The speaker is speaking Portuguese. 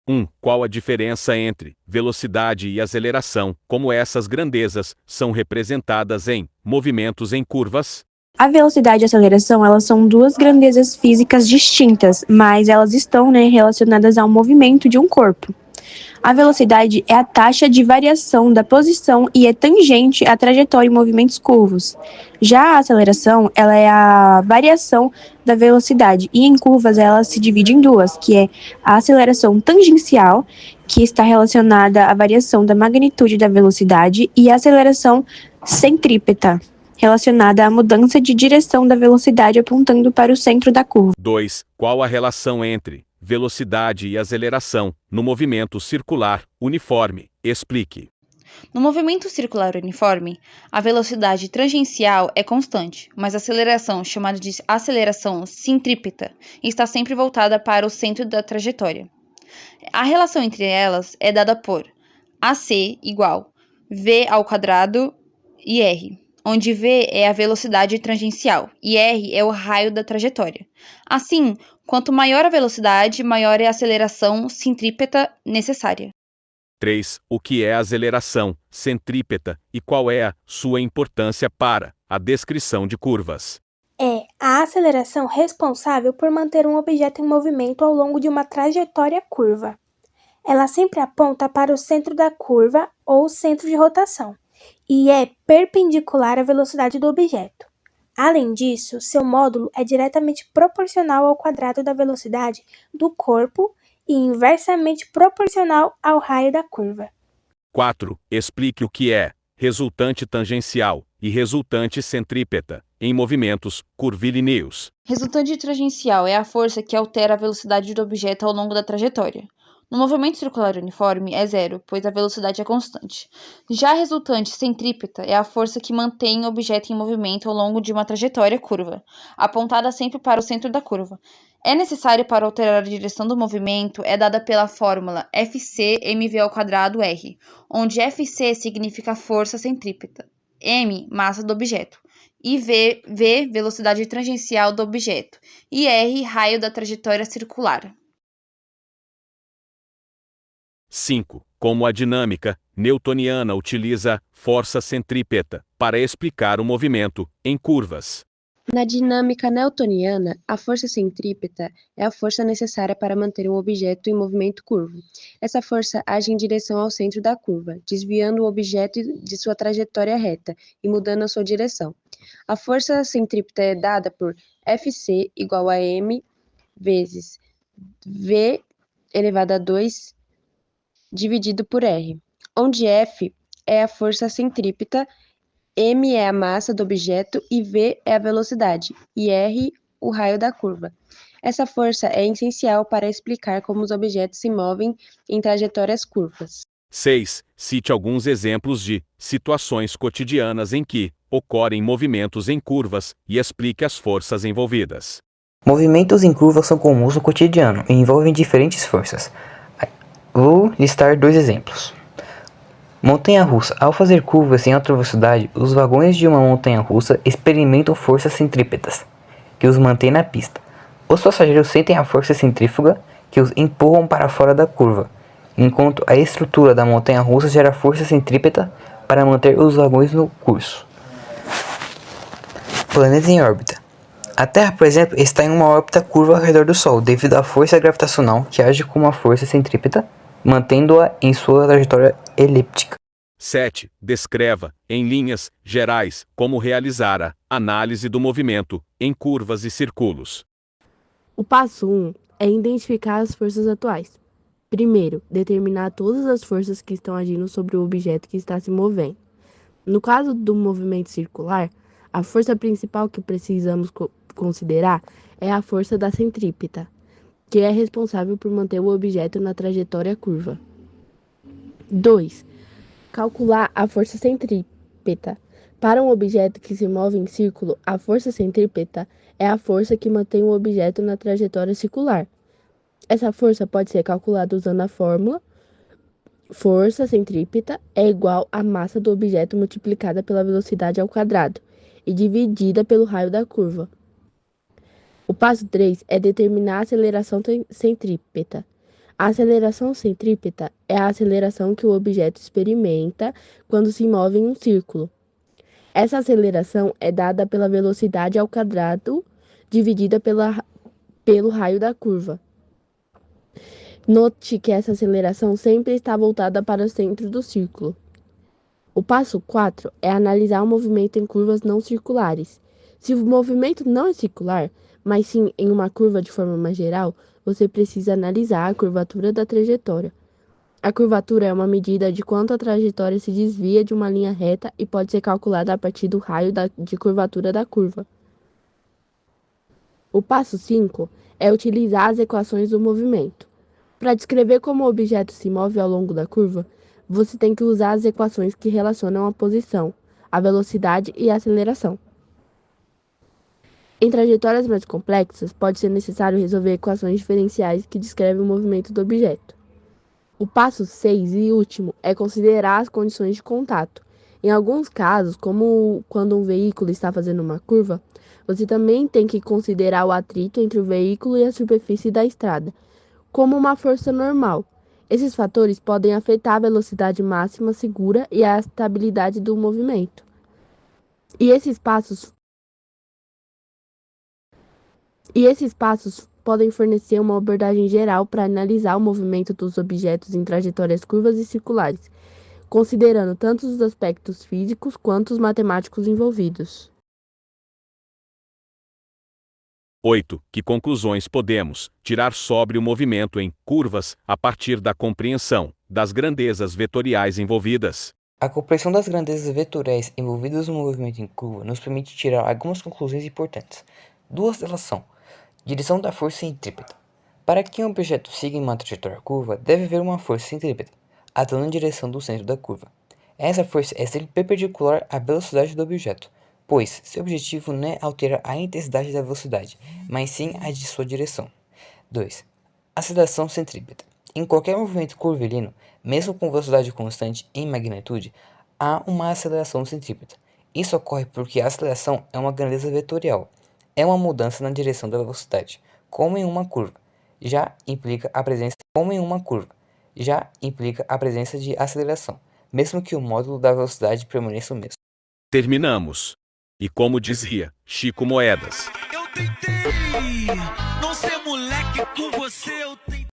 1. Qual a diferença entre velocidade e aceleração, como essas grandezas são representadas em movimentos em curvas? A velocidade e a aceleração, elas são duas grandezas físicas distintas, mas elas estão, relacionadas ao movimento de um corpo. A velocidade é a taxa de variação da posição e é tangente à trajetória em movimentos curvos. Já a aceleração, ela é a variação da velocidade e em curvas ela se divide em duas, que é a aceleração tangencial, que está relacionada à variação da magnitude da velocidade, e a aceleração centrípeta, relacionada à mudança de direção da velocidade apontando para o centro da curva. 2. Qual a relação entre velocidade e aceleração no movimento circular uniforme? Explique. No movimento circular uniforme, a velocidade tangencial é constante, mas a aceleração, chamada de aceleração centrípeta, está sempre voltada para o centro da trajetória. A relação entre elas é dada por AC igual v ao quadrado e r, onde v é a velocidade tangencial e r é o raio da trajetória. Assim, quanto maior a velocidade, maior é a aceleração centrípeta necessária. 3. O que é aceleração centrípeta e qual é a sua importância para a descrição de curvas? É a aceleração responsável por manter um objeto em movimento ao longo de uma trajetória curva. Ela sempre aponta para o centro da curva ou centro de rotação e é perpendicular à velocidade do objeto. Além disso, seu módulo é diretamente proporcional ao quadrado da velocidade do corpo e inversamente proporcional ao raio da curva. 4. Explique o que é resultante tangencial e resultante centrípeta em movimentos curvilíneos. Resultante tangencial é a força que altera a velocidade do objeto ao longo da trajetória. No movimento circular uniforme é zero, pois a velocidade é constante. Já a resultante centrípeta é a força que mantém o objeto em movimento ao longo de uma trajetória curva, apontada sempre para o centro da curva. É necessário para alterar a direção do movimento é dada pela fórmula Fc mv²r, onde Fc significa força centrípeta, m, massa do objeto, e v, velocidade tangencial do objeto, e r, raio da trajetória circular. 5. Como a dinâmica newtoniana utiliza força centrípeta para explicar o movimento em curvas? Na dinâmica newtoniana, a força centrípeta é a força necessária para manter um objeto em movimento curvo. Essa força age em direção ao centro da curva, desviando o objeto de sua trajetória reta e mudando a sua direção. A força centrípeta é dada por Fc igual a m vezes v elevado a 2 dividido por r, onde F é a força centrípeta, m é a massa do objeto e v é a velocidade, e r o raio da curva. Essa força é essencial para explicar como os objetos se movem em trajetórias curvas. 6. Cite alguns exemplos de situações cotidianas em que ocorrem movimentos em curvas e explique as forças envolvidas. Movimentos em curvas são comuns no cotidiano e envolvem diferentes forças. Vou listar 2 exemplos. Montanha-russa. Ao fazer curvas em alta velocidade, os vagões de uma montanha-russa experimentam forças centrípetas, que os mantêm na pista. Os passageiros sentem a força centrífuga, que os empurram para fora da curva, enquanto a estrutura da montanha-russa gera força centrípeta para manter os vagões no curso. Planeta em órbita. A Terra, por exemplo, está em uma órbita curva ao redor do Sol, devido à força gravitacional que age como uma força centrípeta, mantendo-a em sua trajetória elíptica. 7. Descreva, em linhas gerais, como realizar a análise do movimento em curvas e círculos. O passo 1 é identificar as forças atuais. Primeiro, determinar todas as forças que estão agindo sobre o objeto que está se movendo. No caso do movimento circular, a força principal que precisamos considerar é a força da centrípeta, que é responsável por manter o objeto na trajetória curva. 2. Calcular a força centrípeta. Para um objeto que se move em círculo, a força centrípeta é a força que mantém o objeto na trajetória circular. Essa força pode ser calculada usando a fórmula força centrípeta é igual à massa do objeto multiplicada pela velocidade ao quadrado e dividida pelo raio da curva. O passo 3 é determinar a aceleração centrípeta. A aceleração centrípeta é a aceleração que o objeto experimenta quando se move em um círculo. Essa aceleração é dada pela velocidade ao quadrado dividida pelo raio da curva. Note que essa aceleração sempre está voltada para o centro do círculo. O passo 4 é analisar o movimento em curvas não circulares. Se o movimento não é circular, mas sim em uma curva de forma mais geral, você precisa analisar a curvatura da trajetória. A curvatura é uma medida de quanto a trajetória se desvia de uma linha reta e pode ser calculada a partir do raio de curvatura da curva. O passo 5 é utilizar as equações do movimento. Para descrever como o objeto se move ao longo da curva, você tem que usar as equações que relacionam a posição, a velocidade e a aceleração. Em trajetórias mais complexas, pode ser necessário resolver equações diferenciais que descrevem o movimento do objeto. O passo 6 e último é considerar as condições de contato. Em alguns casos, como quando um veículo está fazendo uma curva, você também tem que considerar o atrito entre o veículo e a superfície da estrada, como uma força normal. Esses fatores podem afetar a velocidade máxima segura e a estabilidade do movimento. E esses passos podem fornecer uma abordagem geral para analisar o movimento dos objetos em trajetórias curvas e circulares, considerando tanto os aspectos físicos quanto os matemáticos envolvidos. 8. Que conclusões podemos tirar sobre o movimento em curvas a partir da compreensão das grandezas vetoriais envolvidas? A compreensão das grandezas vetoriais envolvidas no movimento em curva nos permite tirar algumas conclusões importantes. Duas delas são: direção da força centrípeta. Para que um objeto siga em uma trajetória curva, deve haver uma força centrípeta, atuando em direção do centro da curva. Essa força é sempre perpendicular à velocidade do objeto, pois seu objetivo não é alterar a intensidade da velocidade, mas sim a de sua direção. 2. Aceleração centrípeta. Em qualquer movimento curvilíneo, mesmo com velocidade constante em magnitude, há uma aceleração centrípeta. Isso ocorre porque a aceleração é uma grandeza vetorial. É uma mudança na direção da velocidade, como em uma curva. Já implica a presença de aceleração, mesmo que o módulo da velocidade permaneça o mesmo. Terminamos. E como dizia Chico Moedas: Eu tentei não ser moleque com você, eu tentei.